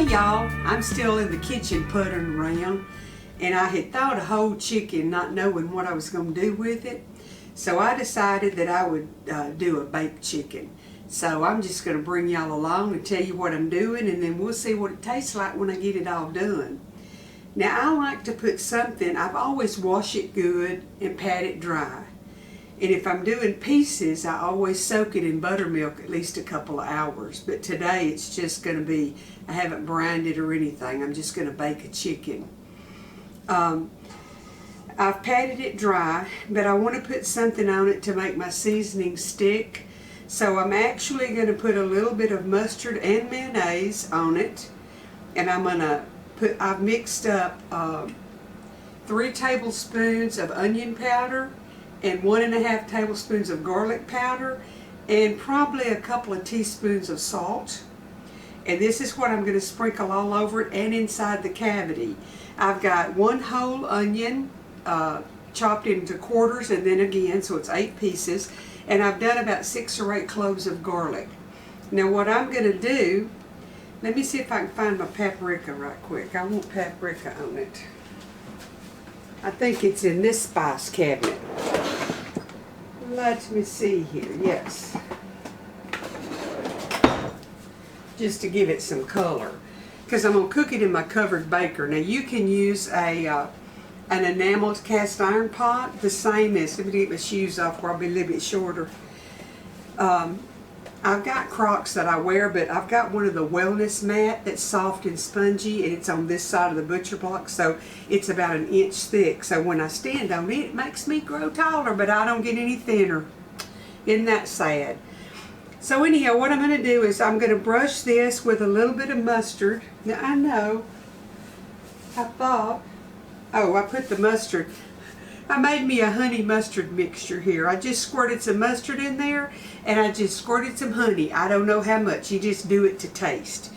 y'all, I'm still in the kitchen puttering around, and I had thought a whole chicken, not knowing what I was going to do with it. So I decided that I would do a baked chicken. So I'm just going to bring y'all along and tell you what I'm doing, and then we'll see what it tastes like when I get it all done. Now I like to put something, I've always washed it good and pat it dry. And if I'm doing pieces, I always soak it in buttermilk at least a couple of hours. But today it's just going to be, I haven't brined it or anything. I'm just going to bake a chicken. I've patted it dry, but I want to put something on it to make my seasoning stick. So I'm actually going to put a little bit of mustard and mayonnaise on it. And I'm going to put, I've mixed up 3 tablespoons of onion powder and 1.5 tablespoons of garlic powder, and probably a couple of teaspoons of salt. And this is what I'm going to sprinkle all over it and inside the cavity. I've got 1 whole onion chopped into quarters, and then again, so it's 8 pieces. And I've done about 6 or 8 cloves of garlic. Now what I'm going to do, let me see if I can find my paprika right quick. I want paprika on it. I think it's in this spice cabinet. Let me see here, yes. Just to give it some color. Because I'm going to cook it in my covered baker. Now you can use an enameled cast iron pot. The same as, let me get my shoes off where I'll be a little bit shorter. I've got Crocs that I wear, but I've got one of the wellness mat that's soft and spongy, and it's on this side of the butcher block, so it's about 1 inch thick. So when I stand on it, it makes me grow taller, but I don't get any thinner. Isn't that sad? So anyhow, what I'm going to do is I'm going to brush this with a little bit of mustard. Now I know, I thought, oh, I put the mustard. I made me a honey mustard mixture here. I just squirted some mustard in there, and I just squirted some honey. I don't know how much. You just do it to taste.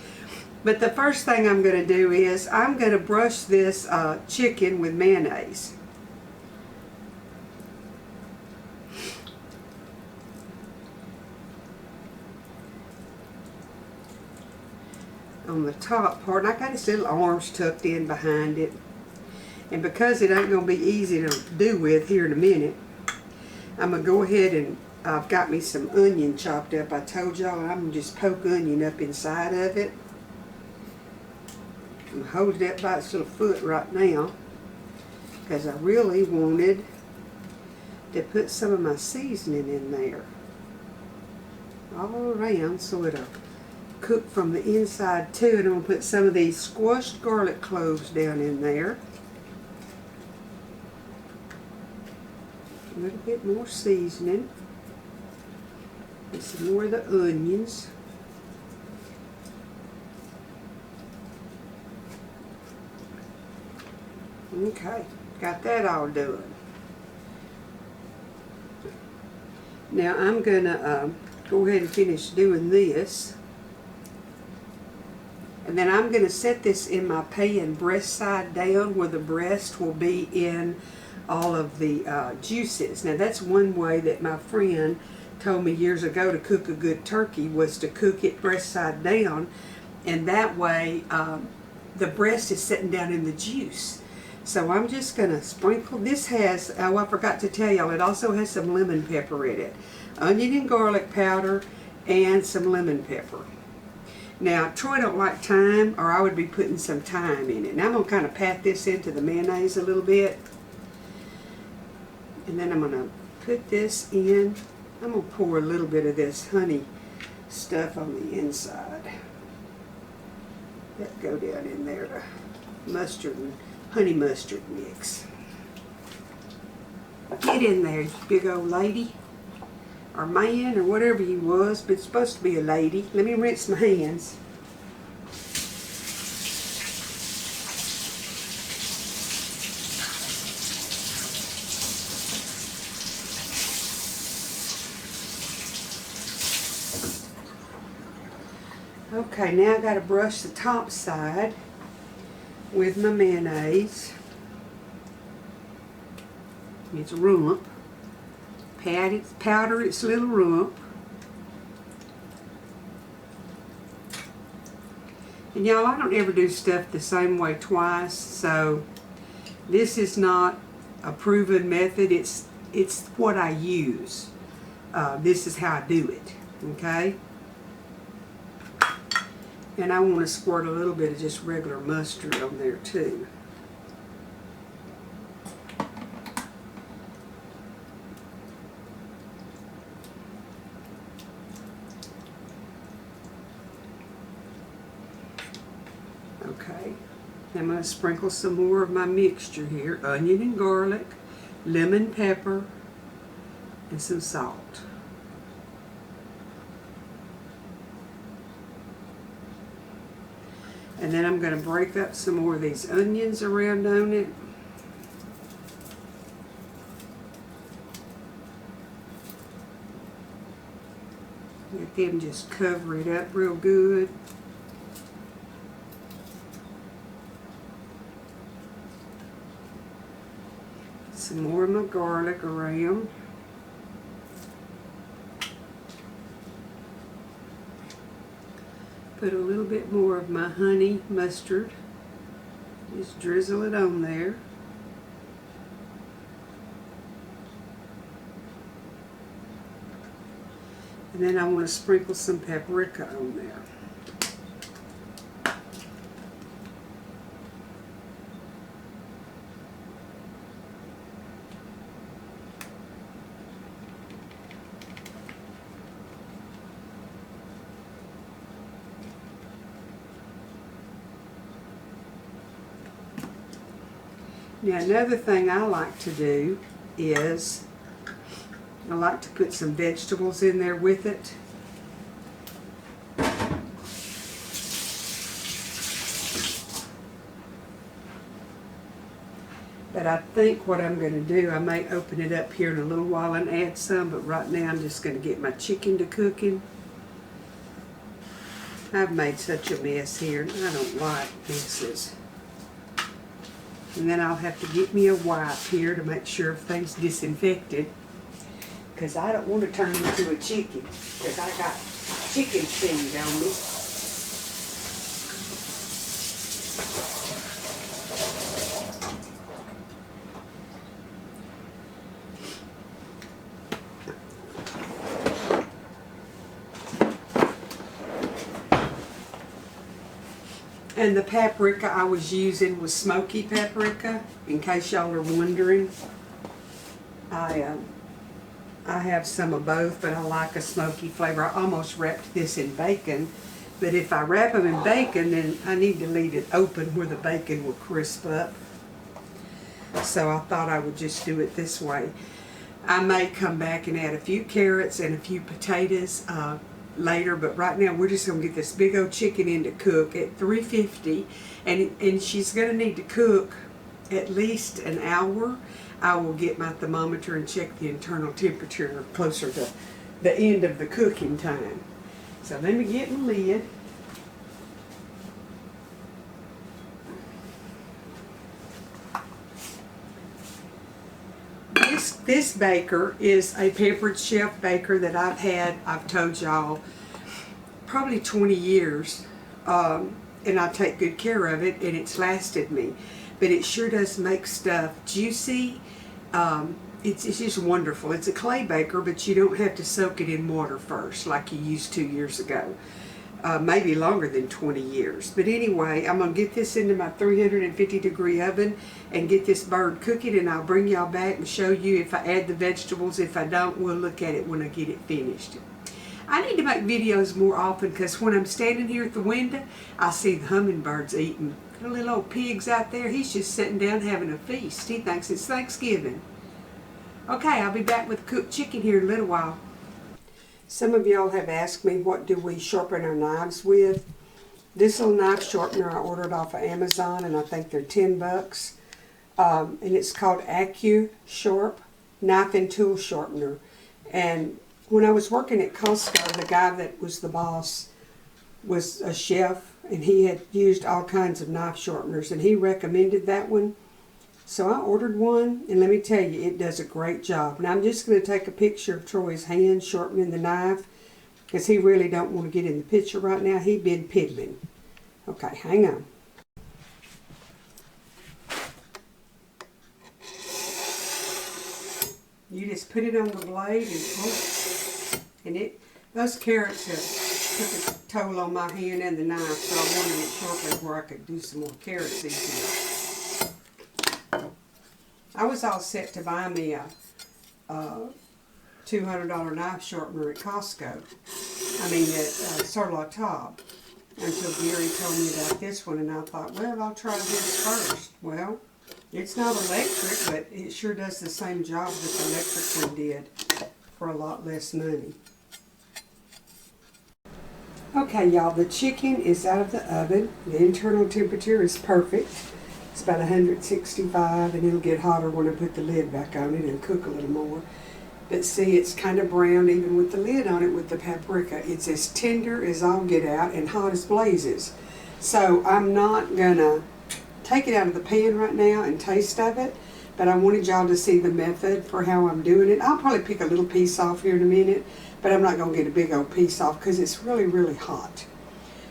But the first thing I'm going to do is I'm going to brush this chicken with mayonnaise. On the top part, and I got its little arms tucked in behind it. And because it ain't going to be easy to do with here in a minute, I'm going to go ahead and I've got me some onion chopped up. I told y'all I'm going to just poke onion up inside of it. I'm holding it up by its little foot right now because I really wanted to put some of my seasoning in there all around so it'll cook from the inside too. And I'm going to put some of these squashed garlic cloves down in there. A little bit more seasoning, and some more of the onions. Okay, got that all done. Now I'm gonna go ahead and finish doing this, and then I'm gonna set this in my pan breast side down where the breast will be in all of the juices. Now that's one way that my friend told me years ago to cook a good turkey, was to cook it breast side down, and that way the breast is sitting down in the juice. So I'm just going to sprinkle. This has, oh, I forgot to tell y'all, it also has some lemon pepper in it. Onion and garlic powder and some lemon pepper. Now Troy don't like thyme, or I would be putting some thyme in it. Now I'm going to kind of pat this into the mayonnaise a little bit. And then I'm going to put this in. I'm going to pour a little bit of this honey stuff on the inside. That go down in there to mustard and honey mustard mix. Get in there, you big old lady. Or man, or whatever you was, but it's supposed to be a lady. Let me rinse my hands. Okay, now I got to brush the top side with my mayonnaise. It's rump. Powder its little rump. And y'all, I don't ever do stuff the same way twice, so this is not a proven method. It's what I use. This is how I do it, okay? And I want to squirt a little bit of just regular mustard on there too. Okay, I'm going to sprinkle some more of my mixture here. Onion and garlic, lemon pepper, and some salt. And then I'm going to break up some more of these onions around on it. Let them just cover it up real good. Some more of my garlic around. Put a little bit more of my honey mustard. Just drizzle it on there. And then I want to sprinkle some paprika on there. Now another thing I like to do is I like to put some vegetables in there with it. But I think what I'm going to do, I may open it up here in a little while and add some, but right now I'm just going to get my chicken to cooking. I've made such a mess here, and I don't like messes. And then I'll have to get me a wipe here to make sure everything's disinfected, because I don't want to turn into a chicken, because I got chicken feed on me. And the paprika I was using was smoky paprika, in case y'all are wondering. I have some of both, but I like a smoky flavor. I almost wrapped this in bacon, but if I wrap them in bacon, then I need to leave it open where the bacon will crisp up. So I thought I would just do it this way. I may come back and add a few carrots and a few potatoes later, but right now we're just going to get this big old chicken in to cook at 350, and she's going to need to cook at least an hour. I will get my thermometer and check the internal temperature closer to the end of the cooking time. So let me get my lid. This baker is a Pampered Chef baker that I've told y'all, probably 20 years, and I take good care of it, and it's lasted me. But it sure does make stuff juicy. It's just wonderful. It's a clay baker, but you don't have to soak it in water first like you used to years ago. Maybe longer than 20 years. But anyway, I'm going to get this into my 350-degree oven and get this bird cooking, and I'll bring y'all back and show you if I add the vegetables. If I don't, we'll look at it when I get it finished. I need to make videos more often, because when I'm standing here at the window, I see the hummingbirds eating. The little old pig's out there, he's just sitting down having a feast. He thinks it's Thanksgiving. Okay, I'll be back with cooked chicken here in a little while. Some of y'all have asked me, what do we sharpen our knives with? This little knife sharpener I ordered off of Amazon, and I think they're 10 bucks. And it's called AccuSharp Knife and Tool Sharpener. And when I was working at Costco, the guy that was the boss was a chef, and he had used all kinds of knife sharpeners, and he recommended that one. So I ordered one, and let me tell you, it does a great job. And I'm just going to take a picture of Troy's hand sharpening the knife, because he really don't want to get in the picture right now. He'd been piddling. Okay, hang on. You just put it on the blade and those carrots have took a toll on my hand and the knife, so I wanted it sharpened where I could do some more carrots easier. I was all set to buy me a $200 knife sharpener at Costco. I mean at Sur La Table. Until Gary told me about this one, and I thought, well, I'll try this first. Well, it's not electric, but it sure does the same job that the electric one did for a lot less money. Okay, y'all, the chicken is out of the oven. The internal temperature is perfect. It's about 165, and it'll get hotter when I put the lid back on it and cook a little more. But see, it's kind of brown even with the lid on it with the paprika. It's as tender as all get out and hot as blazes. So I'm not gonna take it out of the pan right now and taste of it, but I wanted y'all to see the method for how I'm doing it. I'll probably pick a little piece off here in a minute, but I'm not gonna get a big old piece off because it's really, really hot.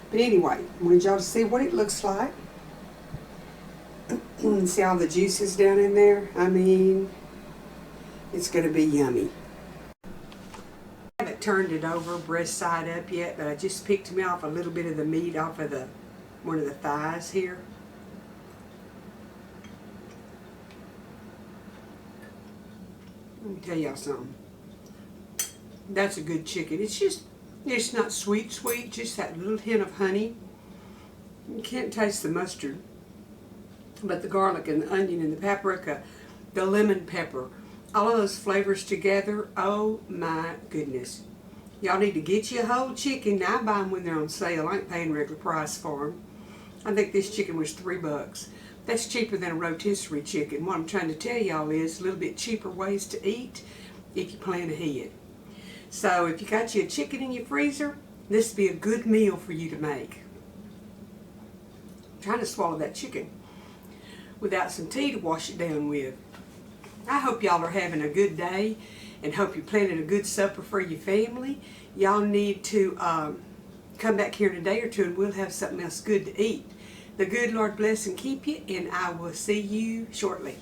But anyway, I wanted y'all to see what it looks like. See all the juices down in there? I mean, it's going to be yummy. I haven't turned it over breast side up yet, but I just picked me off a little bit of the meat off of one of the thighs here. Let me tell y'all something. That's a good chicken. It's not sweet, just that little hint of honey. You can't taste the mustard, but the garlic and the onion and the paprika, the lemon pepper, all of those flavors together, oh my goodness. Y'all need to get you a whole chicken. Now I buy them when they're on sale. I ain't paying regular price for them. I think this chicken was $3. That's cheaper than a rotisserie chicken. What I'm trying to tell y'all is a little bit cheaper ways to eat if you plan ahead. So if you got you a chicken in your freezer, this would be a good meal for you to make. I'm trying to swallow that chicken without some tea to wash it down with. I hope y'all are having a good day and hope you're planning a good supper for your family. Y'all need to come back here in a day or two and we'll have something else good to eat. The good Lord bless and keep you, and I will see you shortly.